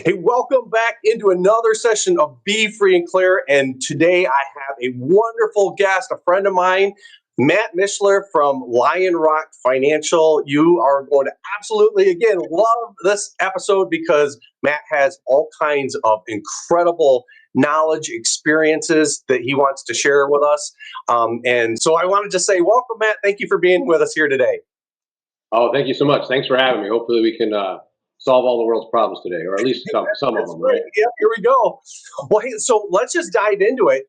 Hey, welcome back into another session of Be Free and Clear. And today I have a wonderful guest, a friend of mine, Matt Mishler from Lion Rock Financial. You are going to absolutely, again, love this episode because Matt has all kinds of incredible knowledge, experiences that he wants to share with us. And so I wanted to say, welcome, Matt. Thank you for being with us here today. Oh, thank you so much. Thanks for having me. Hopefully, we can solve all the world's problems today, or at least some of That's them, great. right? Yeah, here we go. Well, hey, so let's just dive into it.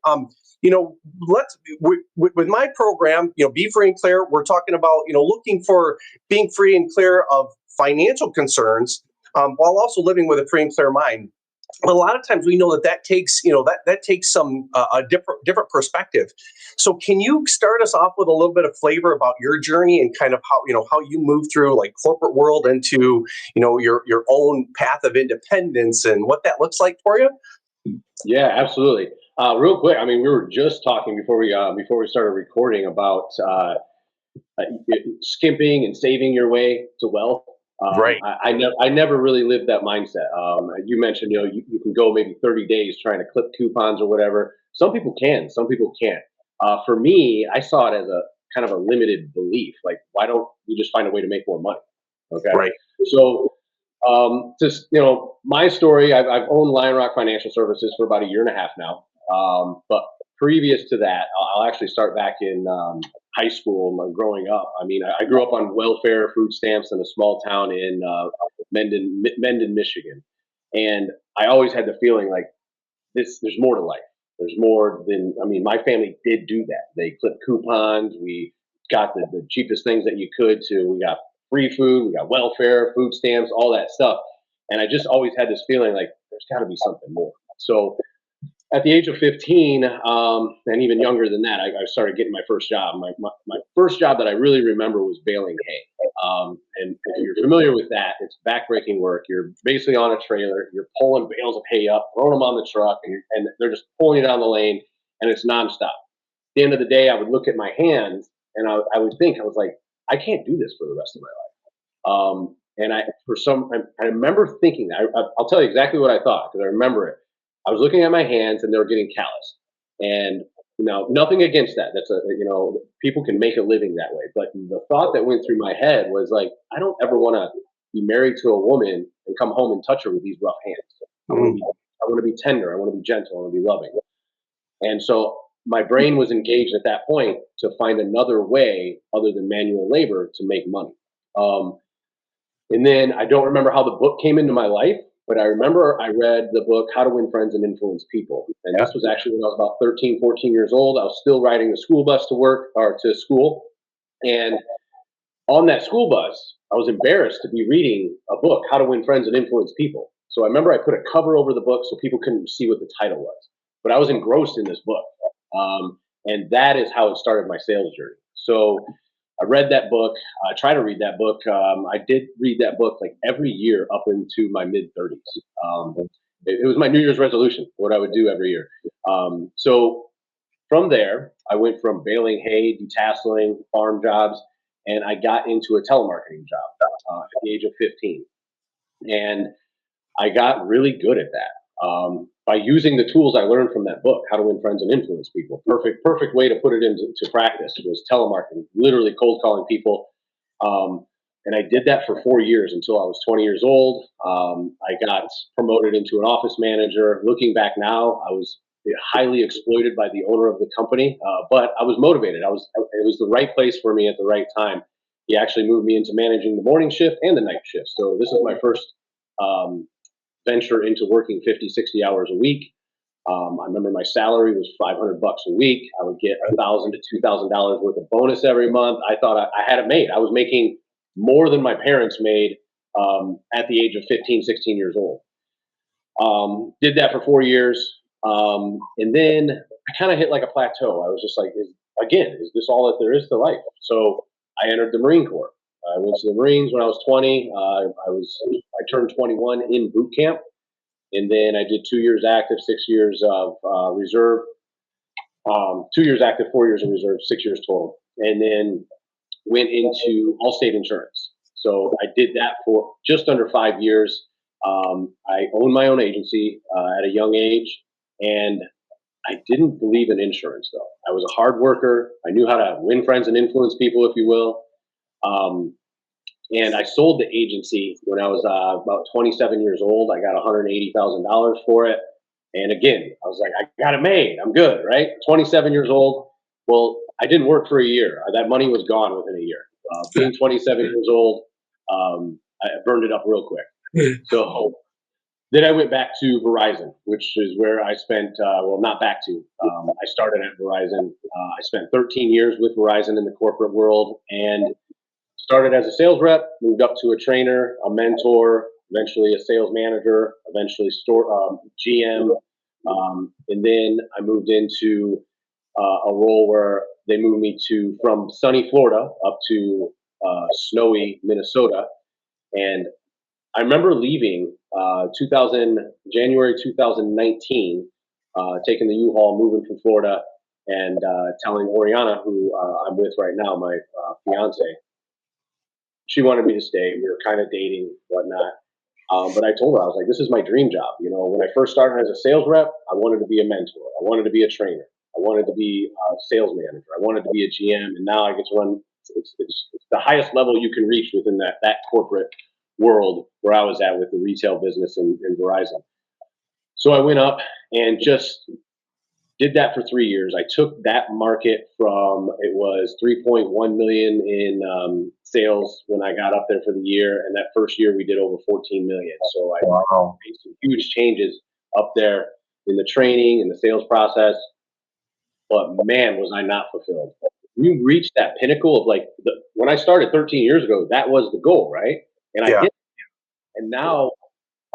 You know, let's with my program, Be Free and Clear. We're talking about looking for being free and clear of financial concerns, while also living with a free and clear mind. A lot of times we know that takes that takes some a different perspective. So can you start us off with a little bit of flavor about your journey and kind of how you move through like corporate world into your own path of independence and what that looks like for you? Yeah, absolutely. Real quick, I mean, we were just talking before we started recording about uh, skimping and saving your way to wealth. Right. I never really lived that mindset. You mentioned, you can go maybe 30 days trying to clip coupons or whatever. Some people can, some people can't. For me, I saw it as a kind of a limited belief. Like, why don't we just find a way to make more money? Okay. Right. So, just, my story, I've owned Lion Rock Financial Services for about a year and a half now. But previous to that, I'll actually start back in high school and growing up. I mean, I grew up on welfare, food stamps in a small town in Mendon, Michigan. And I always had the feeling like there's more to life. There's more than, I mean, my family did do that. They clipped coupons. We got the cheapest things that you could we got free food, we got welfare, food stamps, all that stuff. And I just always had this feeling like there's got to be something more. So at the age of 15, and even younger than that, I started getting my first job. My first job that I really remember was baling hay. And if you're familiar with that, it's backbreaking work. You're basically on a trailer, you're pulling bales of hay up, throwing them on the truck, and they're just pulling it down the lane, and it's nonstop. At the end of the day, I would look at my hands, and I would think, I was like, I can't do this for the rest of my life. And I remember thinking, I'll tell you exactly what I thought because I remember it. I was looking at my hands and they were getting calloused. And nothing against that. People can make a living that way. But the thought that went through my head was like, I don't ever want to be married to a woman and come home and touch her with these rough hands. Mm. I want to be tender. I want to be gentle. I want to be loving. And so my brain was engaged at that point to find another way other than manual labor to make money. Um, and then I don't remember how the book came into my life, but I remember I read the book How to Win Friends and Influence People. And Yeah. this was actually when I was about 13, 14 years old. I was still riding the school bus to work or to school. And on that school bus, I was embarrassed to be reading a book, How to Win Friends and Influence People. So I remember I put a cover over the book so people couldn't see what the title was. But I was engrossed in this book. And that is how it started my sales journey. So I read that book. I try to read that book. I did read that book like every year up into my mid 30s. It was my New Year's resolution, what I would do every year. So from there, I went from baling hay, detasseling, farm jobs, and I got into a telemarketing job at the age of 15. And I got really good at that by using the tools I learned from that book, How to Win Friends and Influence People. Perfect way to put it into practice was telemarketing, literally cold calling people. And I did that for 4 years until I was 20 years old. I got promoted into an office manager. Looking back now, I was highly exploited by the owner of the company, but I was motivated. It was the right place for me at the right time. He actually moved me into managing the morning shift and the night shift. So this is my first um, venture into working 50, 60 hours a week. I remember my salary was $500 a week. I would get $1,000 to $2,000 worth of bonus every month. I thought I had it made. I was making more than my parents made at the age of 15, 16 years old. Did that for 4 years. And then I kind of hit like a plateau. I was just like, is this all that there is to life? So I entered the Marine Corps. I went to the Marines when I was 20. I turned 21 in boot camp, and then I did 2 years active, 6 years of reserve. 2 years active, 4 years in reserve, 6 years total, and then went into Allstate Insurance. So I did that for just under 5 years, I owned my own agency at a young age, and I didn't believe in insurance though. I was a hard worker. I knew how to win friends and influence people, if you will. Um, and I sold the agency when I was about 27 years old. I got $180,000 for it. And again, I was like, I got it made. I'm good, right? 27 years old. Well, I didn't work for a year. That money was gone within a year. Being 27 years old, I burned it up real quick. So then I went back to Verizon, which is where I spent, well, not back to. I started at Verizon. I spent 13 years with Verizon in the corporate world and started as a sales rep, moved up to a trainer, a mentor, eventually a sales manager, eventually GM. And then I moved into a role where they moved me from sunny Florida up to snowy Minnesota. And I remember leaving 2000 January 2019, taking the U-Haul, moving from Florida, and telling Oriana, who I'm with right now, my fiance. She wanted me to stay. We were kind of dating, whatnot. But I told her, I was like, this is my dream job. You know, when I first started as a sales rep, I wanted to be a mentor. I wanted to be a trainer. I wanted to be a sales manager. I wanted to be a GM. And now I get to run, it's the highest level you can reach within that corporate world where I was at with the retail business in Verizon. So I went up and just did that for 3 years. I took that market from, it was 3.1 million in sales when I got up there for the year, and that first year we did over 14 million. So I made some huge changes up there in the training and the sales process. But man, was I not fulfilled. We reached that pinnacle of like when I started 13 years ago, that was the goal, right? And I Yeah. hit. And now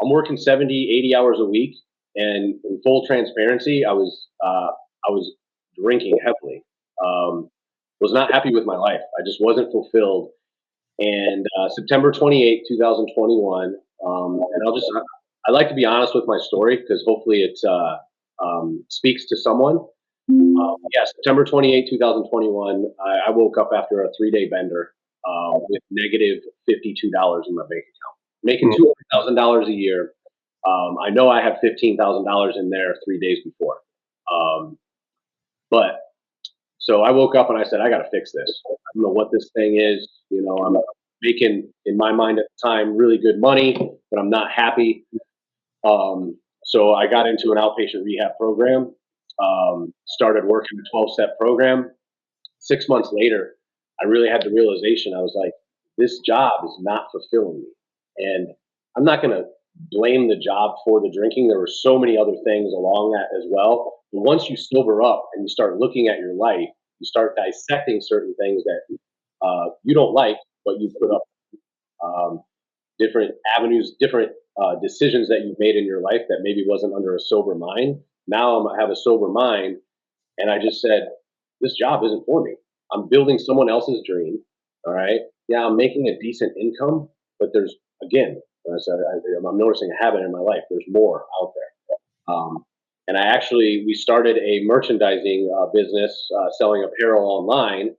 I'm working 70, 80 hours a week. And in full transparency, I was drinking heavily. Was not happy with my life. I just wasn't fulfilled. And September 28th, 2021, and I like to be honest with my story because hopefully it speaks to someone. Yeah, September 28th, 2021, I woke up after a 3-day bender with negative $52 in my bank account, making $200,000 a year. I know I had $15,000 in there 3 days before. But so I woke up and I said, I got to fix this. I don't know what this thing is. You know, I'm making, in my mind at the time, really good money, but I'm not happy. So I got into an outpatient rehab program, started working a 12-step program. 6 months later, I really had the realization. I was like, this job is not fulfilling me. And I'm not going to blame the job for the drinking. There were so many other things along that as well. But once you sober up and you start looking at your life, you start dissecting certain things that you don't like, but you put up different avenues, different decisions that you've made in your life that maybe wasn't under a sober mind. Now I have a sober mind, and I just said, this job isn't for me. I'm building someone else's dream. All right. Yeah, I'm making a decent income, but there's, again, I said, I'm noticing a habit in my life. There's more out there. And we started a merchandising business selling apparel online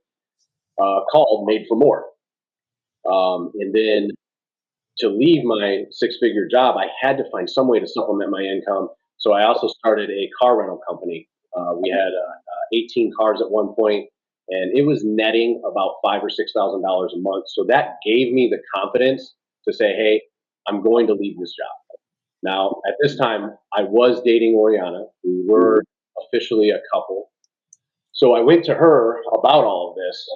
called Made for More. And then to leave my 6-figure job, I had to find some way to supplement my income. So I also started a car rental company. We had 18 cars at one point, and it was netting about $5,000 or $6,000 a month. So that gave me the confidence to say, "Hey, I'm going to leave this job." Now, at this time, I was dating Oriana. We were officially a couple. So I went to her about all of this,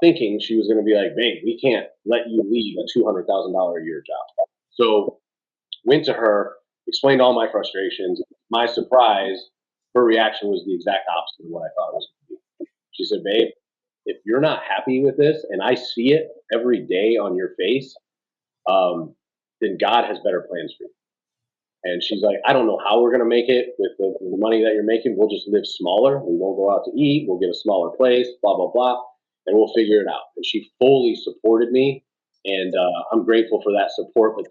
thinking she was going to be like, "Babe, we can't let you leave a $200,000 a year job." So went to her, explained all my frustrations. My surprise, her reaction was the exact opposite of what I thought it was going to be. She said, "Babe, if you're not happy with this, and I see it every day on your face, then God has better plans for you." And she's like, "I don't know how we're going to make it with the money that you're making. We'll just live smaller. We won't go out to eat. We'll get a smaller place, blah, blah, blah, and we'll figure it out." And she fully supported me. And I'm grateful for that support. But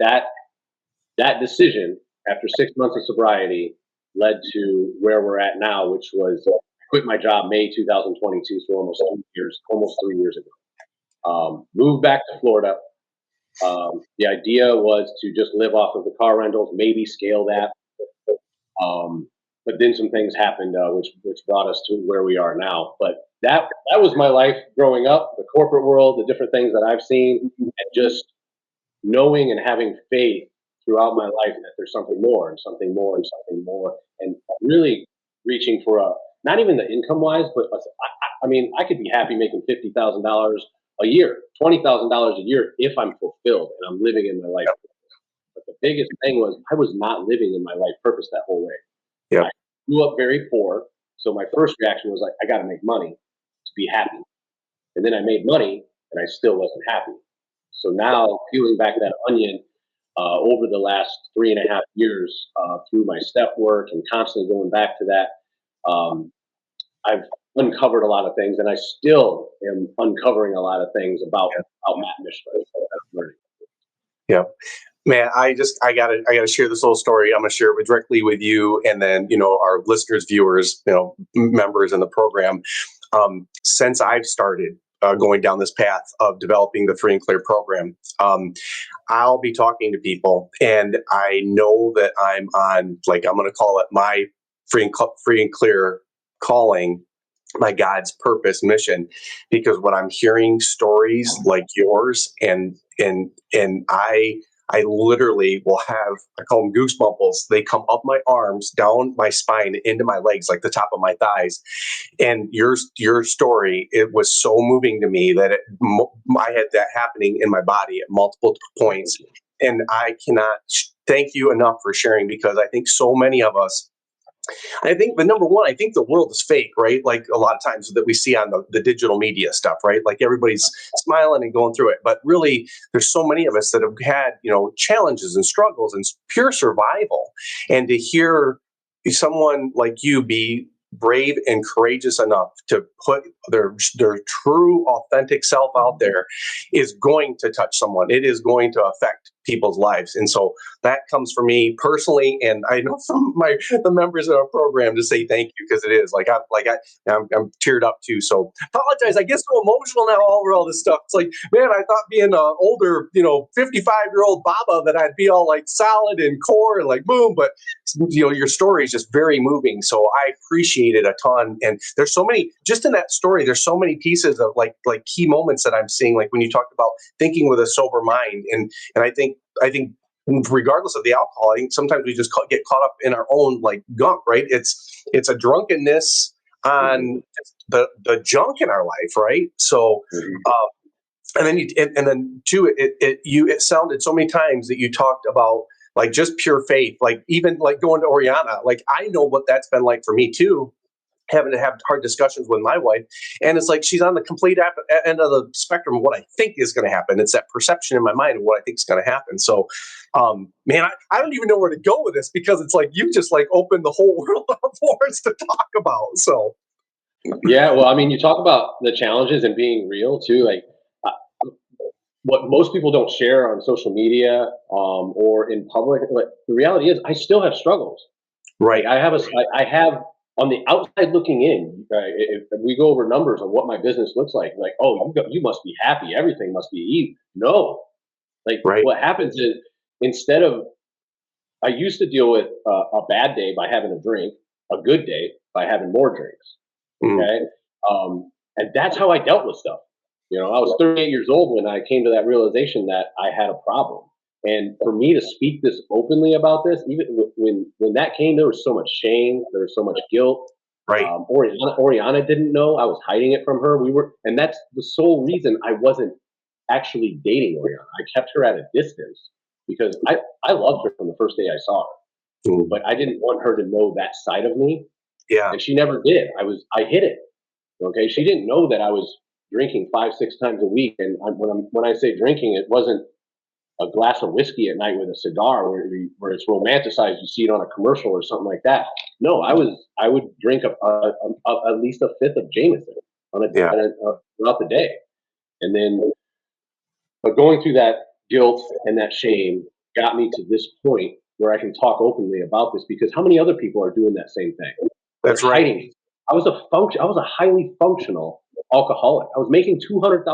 that decision, after 6 months of sobriety, led to where we're at now, which was I quit my job May 2022, so almost 3 years ago. Moved back to Florida, The idea was to just live off of the car rentals, maybe scale that. But then some things happened, which brought us to where we are now. But that was my life growing up, the corporate world, the different things that I've seen, and just knowing and having faith throughout my life that there's something more and something more and something more, and really reaching for not even the income wise, but I mean, I could be happy making $50,000 a year, $20,000 a year if I'm fulfilled and I'm living in my life. But the biggest thing was I was not living in my life purpose that whole way. Yeah. I grew up very poor, so my first reaction was like, I got to make money to be happy. And then I made money, and I still wasn't happy. So now, peeling back that onion over the last 3.5 years through my step work and constantly going back to that, I've uncovered a lot of things, and I still am uncovering a lot of things about Matt Mishler. Yeah. Man, I gotta share this little story. I'm gonna share it directly with you, and then our listeners, viewers, members in the program. Since I've started going down this path of developing the Free and Clear program, I'll be talking to people, and I know that I'm on, like, I'm gonna call it my free and clear calling, my God's purpose mission, because when I'm hearing stories like yours, and I literally will have, I call them goosebumples. They come up my arms, down my spine, into my legs, like the top of my thighs. And your story, it was so moving to me that I had that happening in my body at multiple points. And I cannot thank you enough for sharing, because I think so many of us, I think the number one, I think the world is fake, right? Like a lot of times that we see on the digital media stuff, right? Like everybody's smiling and going through it. But really, there's so many of us that have had, challenges and struggles and pure survival. And to hear someone like you be brave and courageous enough to put their true authentic self out there is going to touch someone. It is going to affect people's lives. And so that comes from me personally, and I know from the members of our program, to say thank you, because it is I'm teared up too. So apologize. I get so emotional now over all this stuff. It's like, man, I thought being an older 55-year-old Baba that I'd be all like solid and core and like boom, but your story is just very moving. So I appreciate it a ton. And there's so many, just in that story, there's so many pieces of like key moments that I'm seeing, like when you talked about thinking with a sober mind, and I think regardless of the alcohol, I think sometimes we just get caught up in our own like gunk, right? It's a drunkenness on the junk in our life, right? So, and then too, it sounded so many times that you talked about like just pure faith, like even like going to Oriana. Like I know what that's been like for me too, having to have hard discussions with my wife. And it's like she's on the complete end of the spectrum of what I think is going to happen. It's that perception in my mind of what I think is going to happen. So, man, I don't even know where to go with this, because it's like you just like opened the whole world up for us to talk about. So, yeah, well, I mean, you talk about the challenges and being real too. Like what most people don't share on social media or in public, but the reality is I still have struggles. right. I have on the outside looking in, if we go over numbers on what my business looks like, oh, you must be happy. Everything must be easy. No, like Right. what happens is instead of, I used to deal with a bad day by having a drink, a good day by having more drinks. Okay. And that's how I dealt with stuff. I was 38 years old when I came to that realization that I had a problem. And for me to speak this openly about this, even when that came, there was so much shame, there was so much guilt. Right. Oriana didn't know. I was hiding it from her. And that's the sole reason I wasn't actually dating Oriana. I kept her at a distance because I loved her from the first day I saw her, but I didn't want her to know that side of me. Yeah. And she never did. I hid it. Okay. She didn't know that I was drinking 5, 6 times a week. And when I say drinking, it wasn't a glass of whiskey at night with a cigar where it's romanticized. You see it on a commercial or something like that. No, I would drink at least a fifth of Jameson throughout the day. And then, but going through that guilt and that shame got me to this point where I can talk openly about this, because how many other people are doing that same thing? That's They're right. hiding. I was a highly functional alcoholic. I was making $200,000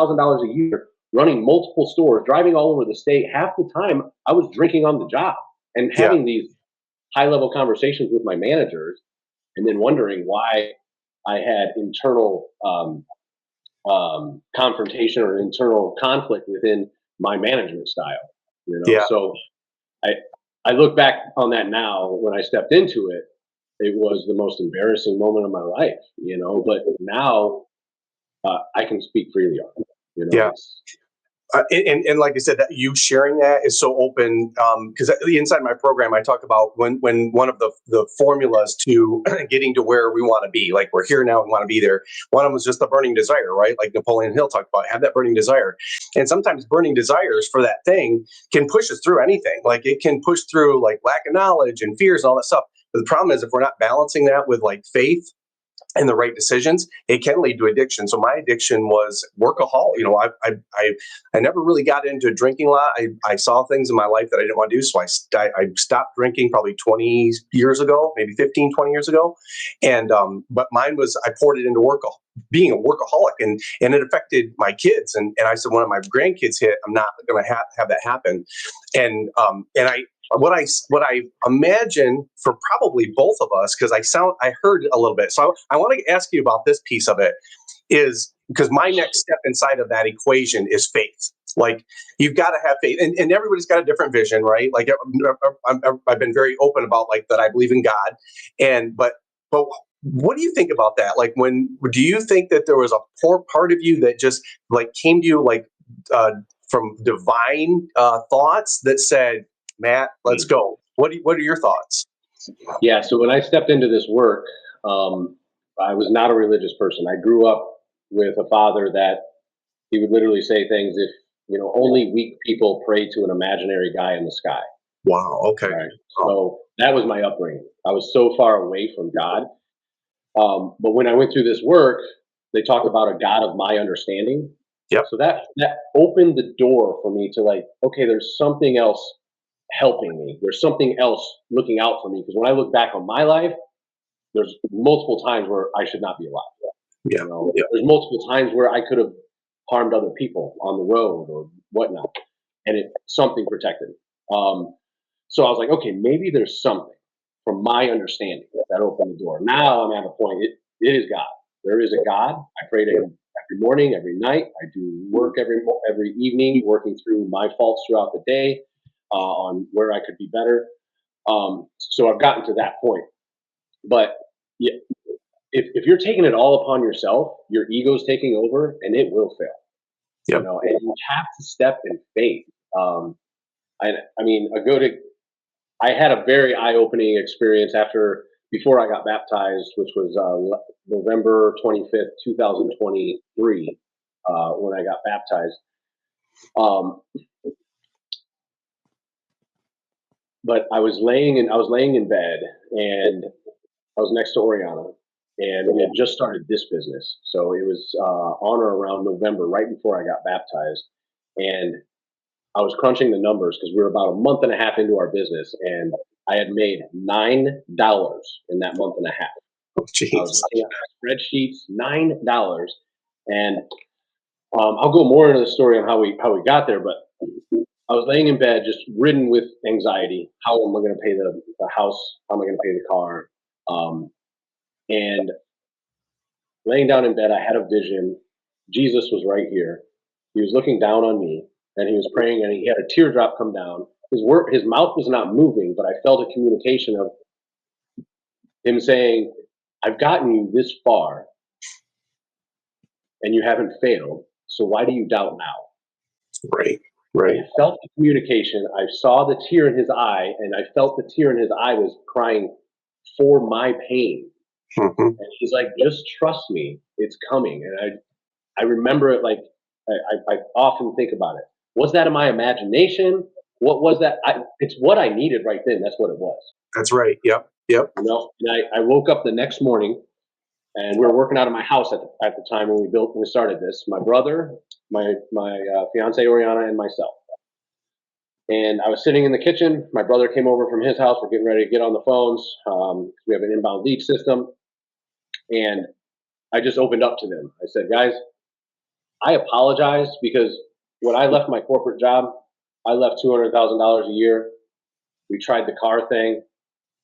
a year running multiple stores, driving all over the state. Half the time I was drinking on the job and Yeah. having these high level conversations with my managers, and then wondering why I had internal confrontation or internal conflict within my management style. Yeah. So I I look back on that now. When I stepped into it, it was the most embarrassing moment of my life. But now I can speak freely on it. Yeah. It's And like I said, that you sharing that is so open, because inside my program I talk about when one of the formulas to getting to where we want to be, like we're here now and want to be there. One of them was just the burning desire, right? Like Napoleon Hill talked about, have that burning desire. And sometimes burning desires for that thing can push us through anything. Like it can push through like lack of knowledge and fears and all that stuff. But the problem is if we're not balancing that with like faith and the right decisions, it can lead to addiction. So my addiction was workaholic. I never really got into drinking a lot. I saw things in my life that I didn't want to do. So I stopped drinking probably 20 years ago, maybe 15, 20 years ago. And, but mine was, I poured it into being a workaholic, and it affected my kids. And I said, when my grandkids hit, I'm not going to have that happen. And what I imagine for probably both of us, because I heard a little bit. So I want to ask you about this piece of it, is because my next step inside of that equation is faith. Like you've got to have faith, and everybody's got a different vision, right? Like I've been very open about like that I believe in God, but what do you think about that? Like, do you think that there was a poor part of you that just like came to you like from divine thoughts that said, Matt, let's go? What are your thoughts? Yeah. So when I stepped into this work, I was not a religious person. I grew up with a father that he would literally say things if only weak people pray to an imaginary guy in the sky. Wow. Okay. Right. So that was my upbringing. I was so far away from God. But when I went through this work, they talked about a God of my understanding. Yep. So that opened the door for me to like, okay, there's something else helping me. There's something else looking out for me. Because when I look back on my life, there's multiple times where I should not be alive. Yeah. There's multiple times where I could have harmed other people on the road or whatnot, and something protected. So I was like, okay, maybe there's something from my understanding that opened the door. Now I'm at a point. It is God. There is a God. I pray to Him every morning, every night. I do work every evening, working through my faults throughout the day, on where I could be better. So I've gotten to that point. But yeah, if you're taking it all upon yourself, your ego's taking over, and it will fail. Yep. And you have to step in faith. I mean, I had a very eye-opening experience before I got baptized, which was November 25th, 2023, when I got baptized. But I was laying in bed, and I was next to Oriana, and we had just started this business. So it was on or around November, right before I got baptized, and I was crunching the numbers because we were about a month and a half into our business, and I had made $9 in that month and a half. Oh, I was looking at my spreadsheets, $9, and I'll go more into the story on how we got there. But I was laying in bed, just ridden with anxiety. How am I going to pay the house? How am I going to pay the car? And laying down in bed, I had a vision. Jesus was right here. He was looking down on me, and he was praying, and he had a teardrop come down. His mouth was not moving, but I felt a communication of him saying, "I've gotten you this far, and you haven't failed. So why do you doubt now?" Right. Right. I felt the communication. I saw the tear in his eye, and I felt the tear in his eye was crying for my pain. Mm-hmm. And he's like, "Just trust me, it's coming." And I remember it like I often think about it. Was that in my imagination? What was that? It's what I needed right then. That's what it was. That's right. Yep. Yep. And I woke up the next morning, and we were working out of my house at the time when we started this. My brother, my fiance Oriana, and myself. And I was sitting in the kitchen. My brother came over from his house. We're getting ready to get on the phones. We have an inbound lead system, and I just opened up to them. I said, "Guys, I apologize because when I left my corporate job, I left $200,000 a year. We tried the car thing.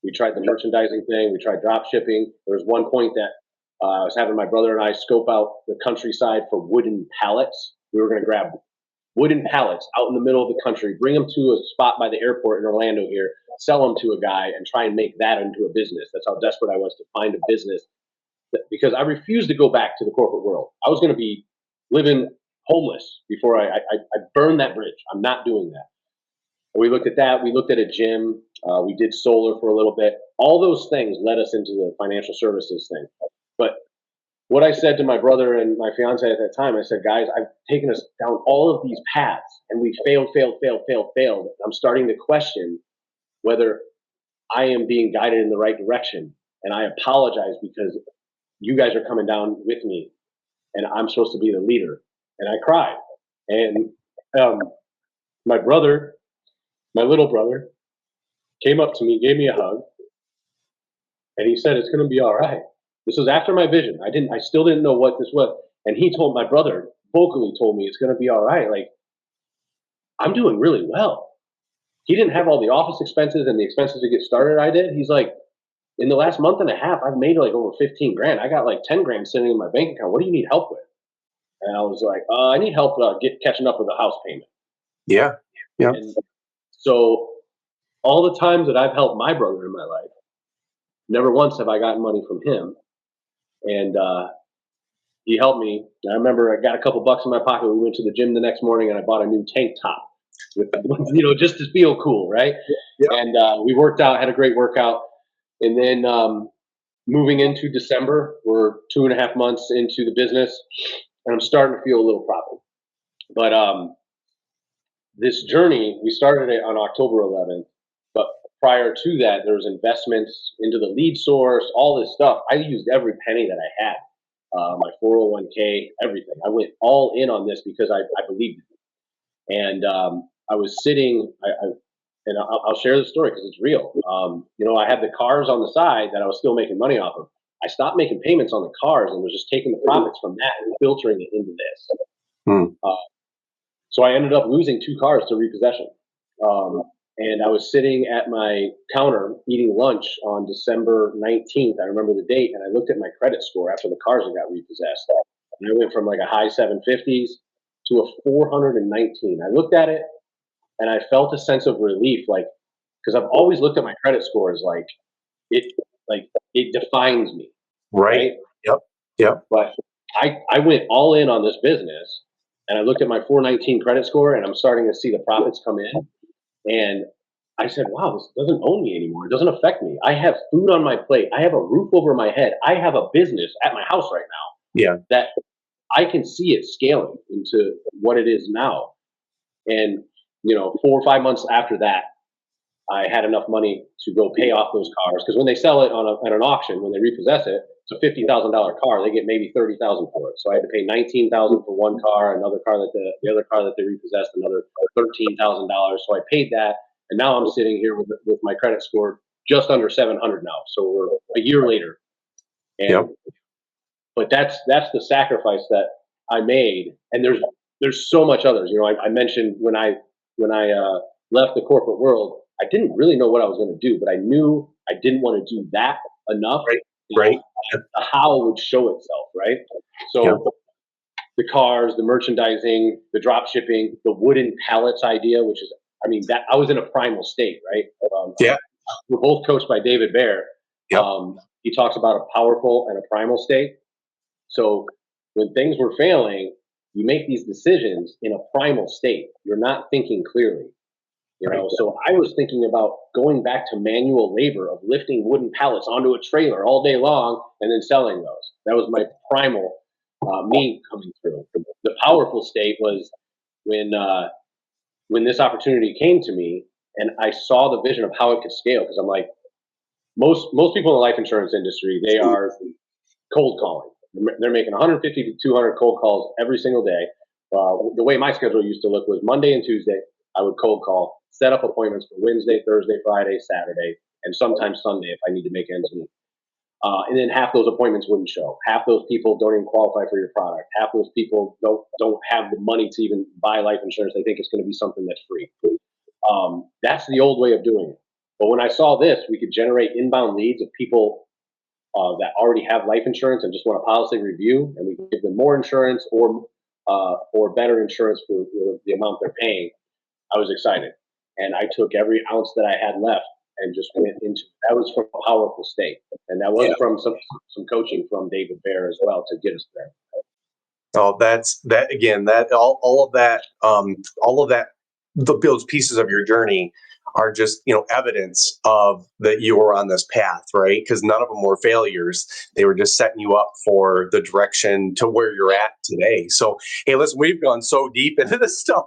We tried the merchandising thing. We tried drop shipping. There was one point that I was having my brother and I scope out the countryside for wooden pallets. We were going to grab wooden pallets out in the middle of the country, bring them to a spot by the airport in Orlando here, sell them to a guy, and try and make that into a business. That's how desperate I was to find a business because I refused to go back to the corporate world. I was going to be living homeless before I burned that bridge. I'm not doing that. We looked at that. We looked at a gym. We did solar for a little bit. All those things led us into the financial services thing. But what I said to my brother and my fiance at that time, I said, guys, I've taken us down all of these paths and we failed. I'm starting to question whether I am being guided in the right direction. And I apologize because you guys are coming down with me and I'm supposed to be the leader. And I cried. And my brother, my little brother, came up to me, gave me a hug, and he said, "It's going to be all right." This was after my vision. I still didn't know what this was. And he told my brother, vocally told me, "It's going to be all right. Like, I'm doing really well." He didn't have all the office expenses and the expenses to get started. I did. He's like, in the last month and a half, I've made like over 15 grand. I got like 10 grand sitting in my bank account. What do you need help with? And I was like, I need help catching up with the house payment. Yeah. Yeah. And so all the times that I've helped my brother in my life, never once have I gotten money from him. And he helped me. And I remember I got a couple bucks in my pocket. We went to the gym the next morning and I bought a new tank top, with, just to feel cool, right? Yeah. And we worked out, had a great workout. And then moving into December, we're 2.5 months into the business, and I'm starting to feel a little problem. But this journey, we started it on October 11th. But prior to that, there was investments into the lead source, all this stuff. I used every penny that I had, my 401k, everything. I went all in on this because I believed in it. And I was sitting, and I'll share the story because it's real. I had the cars on the side that I was still making money off of. I stopped making payments on the cars and was just taking the profits from that and filtering it into this. So I ended up losing 2 cars to repossession. And I was sitting at my counter eating lunch on December 19th. I remember the date, and I looked at my credit score after the cars had got repossessed. And I went from like a high 750s to a 419. I looked at it, and I felt a sense of relief, like, because I've always looked at my credit score as like it defines me, Right. Yep. But I went all in on this business, and I looked at my 419 credit score, and I'm starting to see the profits come in, and I said, "Wow, this doesn't own me anymore. It doesn't affect me. I have food on my plate. I have a roof over my head. I have a business at my house right now. Yeah. That I can see it scaling into what it is now." And 4 or 5 months after that, I had enough money to go pay off those cars, because when they sell it at an auction, when they repossess it, it's a $50,000 car. They get maybe 30,000 for it. So I had to pay 19,000 for one car, another car the other car that they repossessed, another $13,000. So I paid that, and now I'm sitting here with my credit score just under 700 now. So we're a year later, and Yep. but that's the sacrifice that I made, and there's so much others. I mentioned when I left the corporate world, I didn't really know what I was going to do, but I knew I didn't want to do that enough. Right. The how would show itself, right? So Yeah. the cars, the merchandising, the drop shipping, the wooden pallets idea, which is, that I was in a primal state, right? Yeah. We're both coached by David Bear. Yep. He talks about a powerful and a primal state. So when things were failing, you make these decisions in a primal state. You're not thinking clearly. Right. So I was thinking about going back to manual labor of lifting wooden pallets onto a trailer all day long and then selling those. That was my primal me coming through. The powerful state was when this opportunity came to me and I saw the vision of how it could scale. Because I'm like, most people in the life insurance industry, they are cold calling. They're making 150 to 200 cold calls every single day. The way my schedule used to look was Monday and Tuesday, I would cold call, set up appointments for Wednesday, Thursday, Friday, Saturday, and sometimes Sunday if I need to make ends meet. And then half those appointments wouldn't show. Half those people don't even qualify for your product. Half those people don't have the money to even buy life insurance. They think it's going to be something that's free. That's the old way of doing it. But when I saw this, we could generate inbound leads of people that already have life insurance and just want a policy review, and we can give them more insurance or better insurance for the amount they're paying. I was excited, and I took every ounce that I had left and just went into. That was from a powerful state, and that was from some coaching from David Bear as well to get us there. Oh, that's that again. That all of that, all of that, those pieces of your journey are just evidence of that you were on this path, right? Because none of them were failures; they were just setting you up for the direction to where you're at today. So, hey, listen, we've gone so deep into this stuff.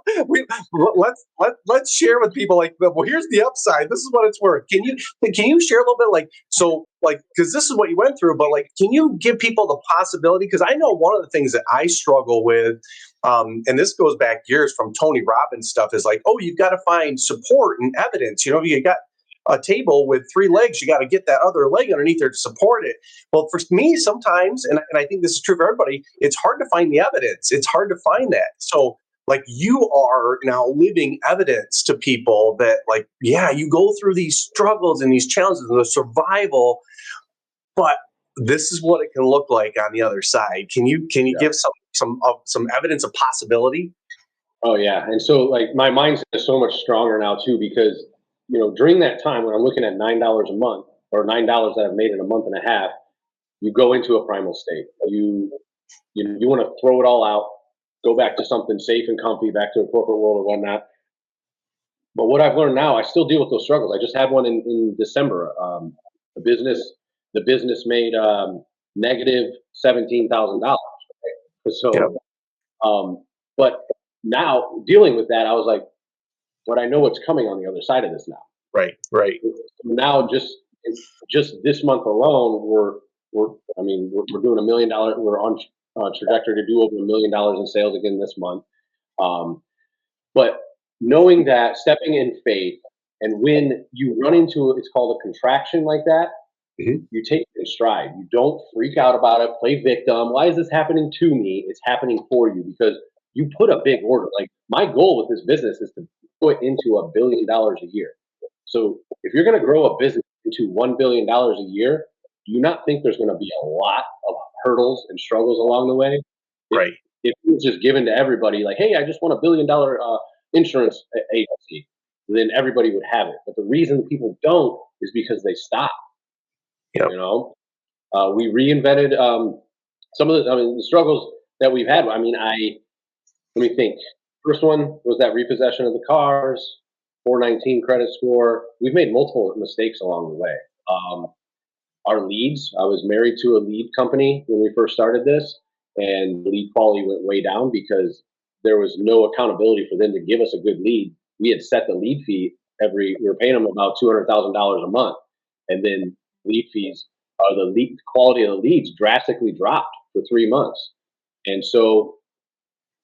Let's share with people well, here's the upside. This is what it's worth. Can you share a little bit because this is what you went through, but can you give people the possibility? Because I know one of the things that I struggle with, and this goes back years from Tony Robbins stuff, is oh, you've got to find support and evidence. You got a table with three legs, you got to get that other leg underneath there to support it. Well, for me, sometimes, and I think this is true for everybody, it's hard to find the evidence. It's hard to find that. So, you are now living evidence to people that, yeah, you go through these struggles and these challenges and the survival, but this is what it can look like on the other side. Can you give some evidence of possibility? Oh yeah, and so my mindset is so much stronger now too, because during that time when I'm looking at $9 a month or $9 that I've made in a month and a half, you go into a primal state. You want to throw it all out, go back to something safe and comfy, back to a corporate world or whatnot. But what I've learned now, I still deal with those struggles. I just had one in December. The business made negative $17,000. So, Yeah. but now dealing with that, I was like, but I know what's coming on the other side of this now. Right. Now, just this month alone, we're doing $1 million. We're on trajectory to do over $1 million in sales again this month. But knowing that, stepping in faith, and when you run into it's called a contraction like that, you take it in stride. You don't freak out about it, play victim. Why is this happening to me? It's happening for you because you put a big order. My goal with this business is to put into $1 billion a year. So if you're going to grow a business into $1 billion a year, do you not think there's going to be a lot of hurdles and struggles along the way? Right. If it was just given to everybody, hey, I just want $1 billion insurance agency, then everybody would have it. But the reason people don't is because they stop. Yep. We reinvented some of the struggles that we've had. Let me think. First one was that repossession of the cars, 419 credit score. We've made multiple mistakes along the way. Our leads, I was married to a lead company when we first started this, and lead quality went way down because there was no accountability for them to give us a good lead. We had set the lead fee we were paying them about $200,000 a month, and then lead fees, the lead quality of the leads drastically dropped for 3 months. And so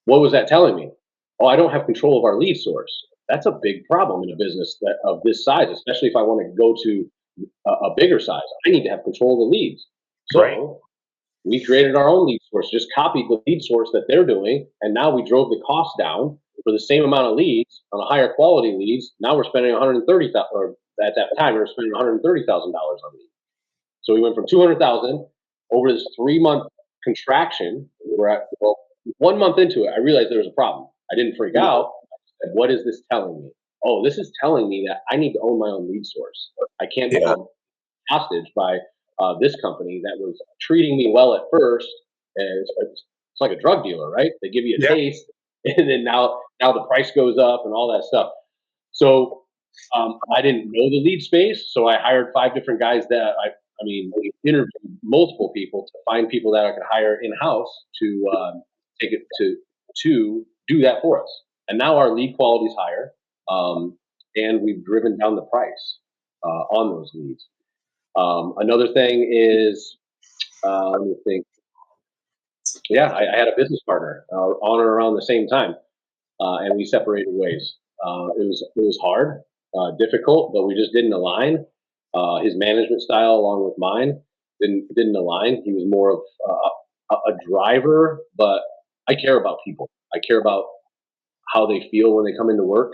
what was that telling me? Oh, I don't have control of our lead source. That's a big problem in a business of this size, especially if I want to go to a bigger size. I need to have control of the leads. So we created our own lead source, just copied the lead source that they're doing, and now we drove the cost down for the same amount of leads on a higher quality leads. Now we're spending $130,000, or at that time we were spending $130,000 on leads. So we went from 200,000 over this 3-month contraction. We're at 1 month into it. I realized there was a problem. I didn't freak out. I said, what is this telling me? Oh, this is telling me that I need to own my own lead source. I can't be held hostage by this company that was treating me well at first. And it's like a drug dealer, right? They give you a taste, and then now the price goes up and all that stuff. So I didn't know the lead space, so I hired 5 different guys that we interviewed multiple people to find people that I could hire in house to take it to do that for us. And now our lead quality is higher, and we've driven down the price on those leads. Another thing is, let me think. Yeah, I had a business partner on or around the same time, and we separated ways. It was hard, difficult, but we just didn't align. His management style, along with mine, didn't align. He was more of a driver, but I care about people. I care about how they feel when they come into work.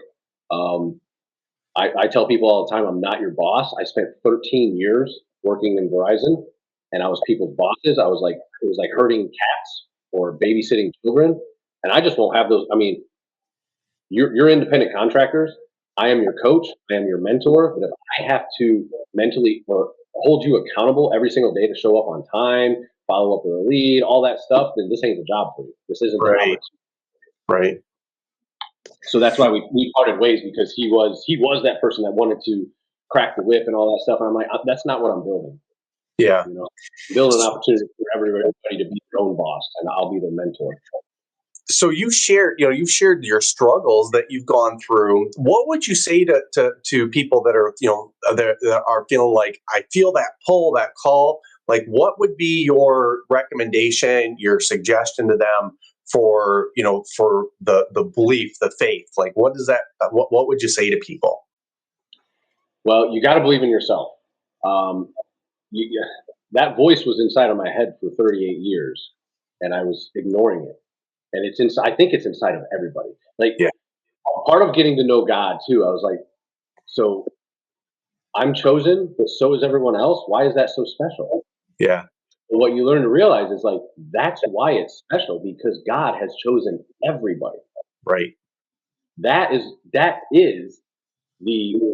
Um, I tell people all the time, I'm not your boss. I spent 13 years working in Verizon, and I was people's bosses. It was like herding cats or babysitting children, and I just won't have those. I mean, you're independent contractors. I am your coach. I am your mentor. But if I have to mentally or hold you accountable every single day to show up on time, follow up with a lead, all that stuff, then this ain't the job for you. This isn't an Right. opportunity. Right. So that's why we parted ways, because he was that person that wanted to crack the whip and all that stuff. And I'm like, that's not what I'm building. Yeah. You know, I'm building an opportunity for everybody to be their own boss, and I'll be their mentor. So you've shared your struggles that you've gone through. What would you say to people that are, that are feeling like, I feel that pull, that call? Like, what would be your recommendation, your suggestion to them for, for the belief, the faith? Like, what would you say to people? Well, you got to believe in yourself. Um, you, that voice was inside of my head for 38 years, and I was ignoring it. And it's inside. I think it's inside of everybody. Like, Yeah. part of getting to know God too. I was like, so I'm chosen, but so is everyone else. Why is that so special? Yeah. But what you learn to realize is, like, that's why it's special, because God has chosen everybody. Right. That is the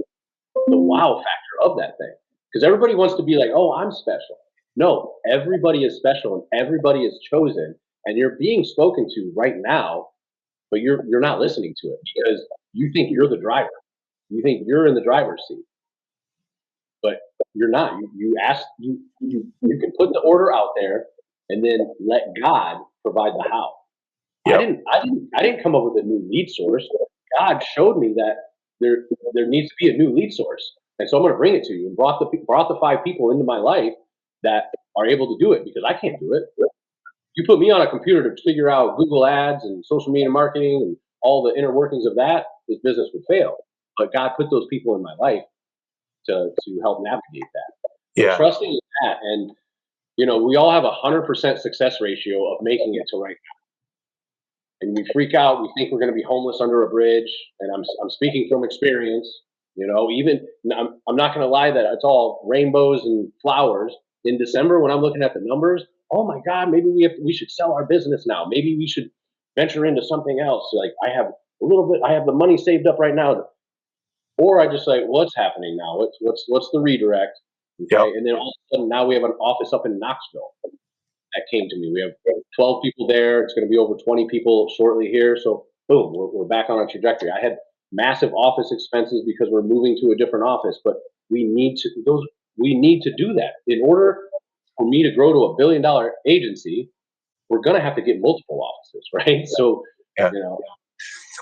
wow factor of that thing. Because everybody wants to be like, oh, I'm special. No, everybody is special and everybody is chosen, and you're being spoken to right now, but you're not listening to it because you think you're the driver. You think you're in the driver's seat, but you're not. You can put the order out there and then let God provide the how. Yep. I didn't come up with a new lead source. God showed me that there needs to be a new lead source, and so I'm going to bring it to you. And brought the 5 people into my life that are able to do it, because I can't do it. You put me on a computer to figure out Google Ads and social media marketing and all the inner workings of that, this business would fail. But God put those people in my life to help navigate that. But Yeah. trusting in that, and we all have 100% success ratio of making it to right now. And we freak out. We think we're going to be homeless under a bridge. And I'm speaking from experience. Even I'm not going to lie that it's all rainbows and flowers. In December, when I'm looking at the numbers, oh my God, maybe we should sell our business now. Maybe we should venture into something else. Like, I have a little bit. I have the money saved up right now. Or I just like, what's happening now? What's the redirect? Okay, Yep. and then all of a sudden now we have an office up in Knoxville that came to me. We have 12 people there. It's going to be over 20 people shortly here. So boom, we're back on a trajectory. I had massive office expenses because we're moving to a different office, but we need to do that in order for me to grow to $1 billion agency. We're going to have to get multiple offices, right? So Yeah.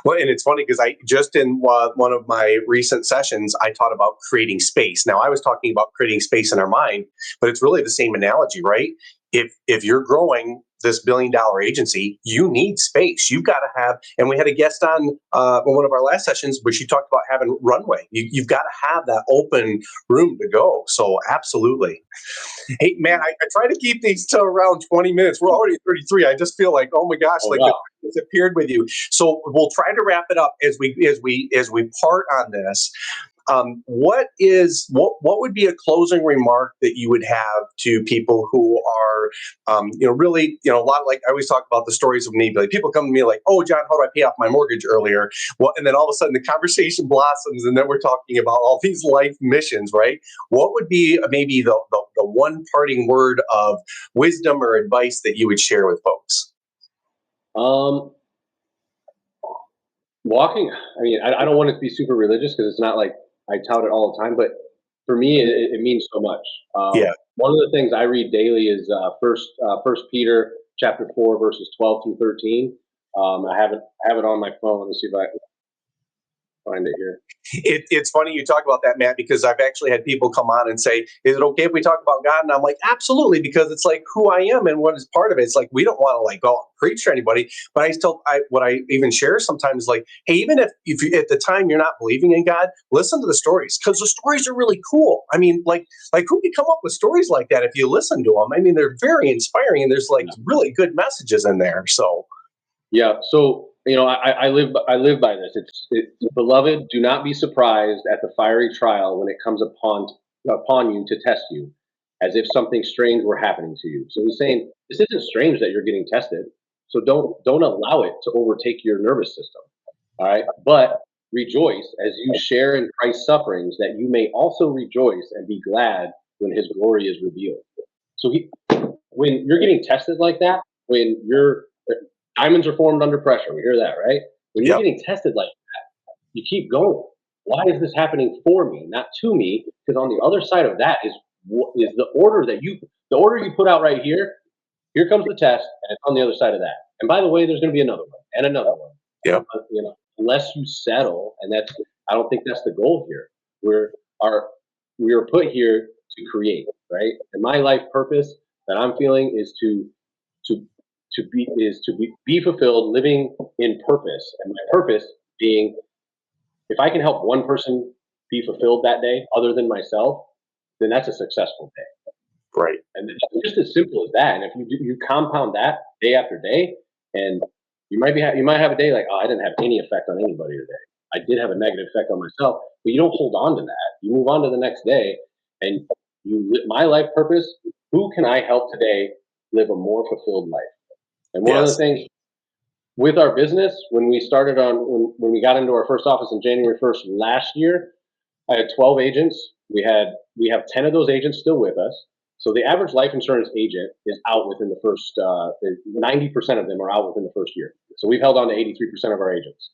Well, and it's funny because I just in one of my recent sessions, I taught about creating space. Now, I was talking about creating space in our mind, but it's really the same analogy, right? If you're growing this $1 billion agency, you need space. You've got to have, and we had a guest on one of our last sessions where she talked about having runway. You've got to have that open room to go. So absolutely. Hey, man, I try to keep these to around 20 minutes. We're already at 33. I just feel like, oh my gosh, Oh, like wow. the time disappeared with you. So we'll try to wrap it up as we part on this. What would be a closing remark that you would have to people who are, really, a lot, like I always talk about the stories of me, like people come to me like, oh, John, how do I pay off my mortgage earlier? Well, and then all of a sudden the conversation blossoms and then we're talking about all these life missions, right? What would be maybe the one parting word of wisdom or advice that you would share with folks? Walking. I mean, I don't want it to be super religious because it's not like I tout it all the time, but for me, it means so much. Yeah. One of the things I read daily is First Peter chapter 4 verses 12 through 13. I have it on my phone. Let me see if I. find it here. It's funny you talk about that, Matt, because I've actually had people come on and say, is it okay if we talk about God? And I'm like, absolutely, because it's like who I am and what is part of it. It's like, we don't want to like go out and preach to anybody, but what I even share sometimes, like, hey, even if you, at the time you're not believing in God, listen to the stories, because the stories are really cool. I mean, like who can come up with stories like that if you listen to them? I mean, they're very inspiring, and there's like really good messages in there. So Yeah. So, I live by this. It's beloved, do not be surprised at the fiery trial when it comes upon you to test you, as if something strange were happening to you. So he's saying this isn't strange that you're getting tested. So don't allow it to overtake your nervous system. All right. But rejoice as you share in Christ's sufferings, that you may also rejoice and be glad when his glory is revealed. So when you're getting tested like that, when your diamonds are formed under pressure, we hear that, right? When you're yep, getting tested like that, you keep going. Why is this happening for me, not to me? Because on the other side of that is the order you put out right here. Here comes the test, and it's on the other side of that. And by the way, there's going to be another one and another one. yep, Unless you settle, and I don't think that's the goal here. Are we are put here to create, right? And my life purpose that I'm feeling is to be fulfilled, living in purpose, and my purpose being, if I can help one person be fulfilled that day, other than myself, then that's a successful day. right, And it's just as simple as that. And if you compound that day after day, and you might have a day like, oh, I didn't have any effect on anybody today. I did have a negative effect on myself, but you don't hold on to that. You move on to the next day, and my life purpose. Who can I help today live a more fulfilled life? And one of the yes, things with our business, when we got into our first office on January 1st last year, I had 12 agents. We have 10 of those agents still with us. So the average life insurance agent is out within the first 90% of them are out within the first year. So we've held on to 83% of our agents.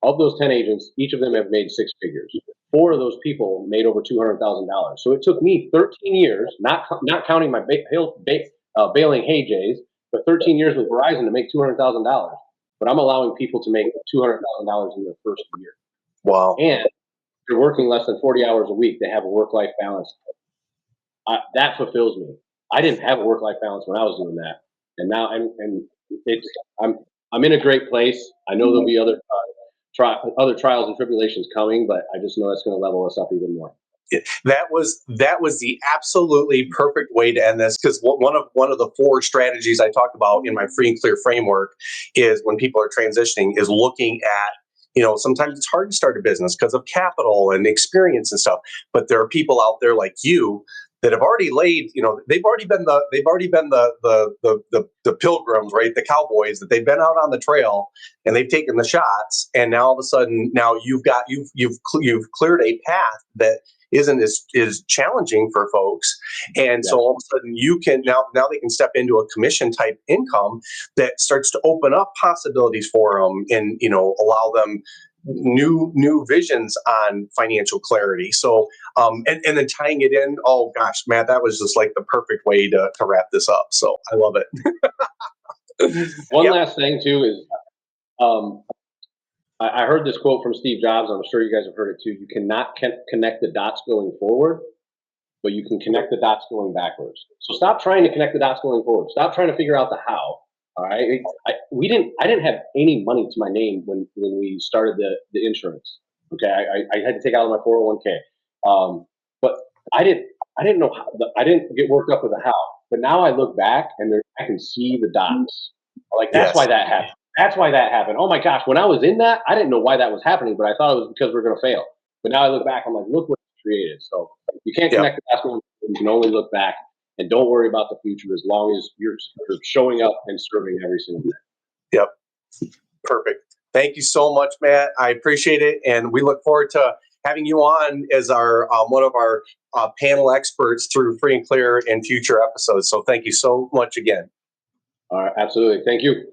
Of those 10 agents, each of them have made six figures. Four of those people made over $200,000. So it took me 13 years, not counting my bailing hay jays, but 13 years with Verizon to make $200,000. But I'm allowing people to make $200,000 in their first year, wow, and they're working less than 40 hours a week. They have a work-life balance. That fulfills me. I didn't have a work-life balance when I was doing that, and now I'm in a great place. I know there'll be other trials and tribulations coming, but I just know that's going to level us up even more. That was the absolutely perfect way to end this, because one of the four strategies I talk about in my free and clear framework is when people are transitioning is looking at, sometimes it's hard to start a business because of capital and experience and stuff, but there are people out there like you that have already laid, they've already been the pilgrims, right? The cowboys, that they've been out on the trail and they've taken the shots, and now all of a sudden now you've cleared a path that isn't as challenging for folks. And so Yes. all of a sudden you can now they can step into a commission type income that starts to open up possibilities for them, and allow them new visions on financial clarity. So and then tying it in, oh gosh, Matt, that was just like the perfect way to wrap this up. So I love it. One Yep. last thing too is, um, I heard this quote from Steve Jobs. I'm sure you guys have heard it too. You cannot connect the dots going forward, but you can connect the dots going backwards. So stop trying to connect the dots going forward. Stop trying to figure out the how. All right. I didn't have any money to my name when we started the insurance. Okay. I had to take out of my 401k. But I didn't know how, I didn't get worked up with the how, but now I look back and I can see the dots. Like, that's why Yes. that happened. That's why that happened. Oh my gosh. When I was in that, I didn't know why that was happening, but I thought it was because we're going to fail. But now I look back, I'm like, look what it's created. So you can't Yep. connect the dots going forward. You can only look back, and don't worry about the future as long as you're showing up and serving every single day. Yep. Perfect. Thank you so much, Matt. I appreciate it, and we look forward to having you on as our one of our panel experts through Free and Clear in future episodes. So thank you so much again. All right. Absolutely. Thank you.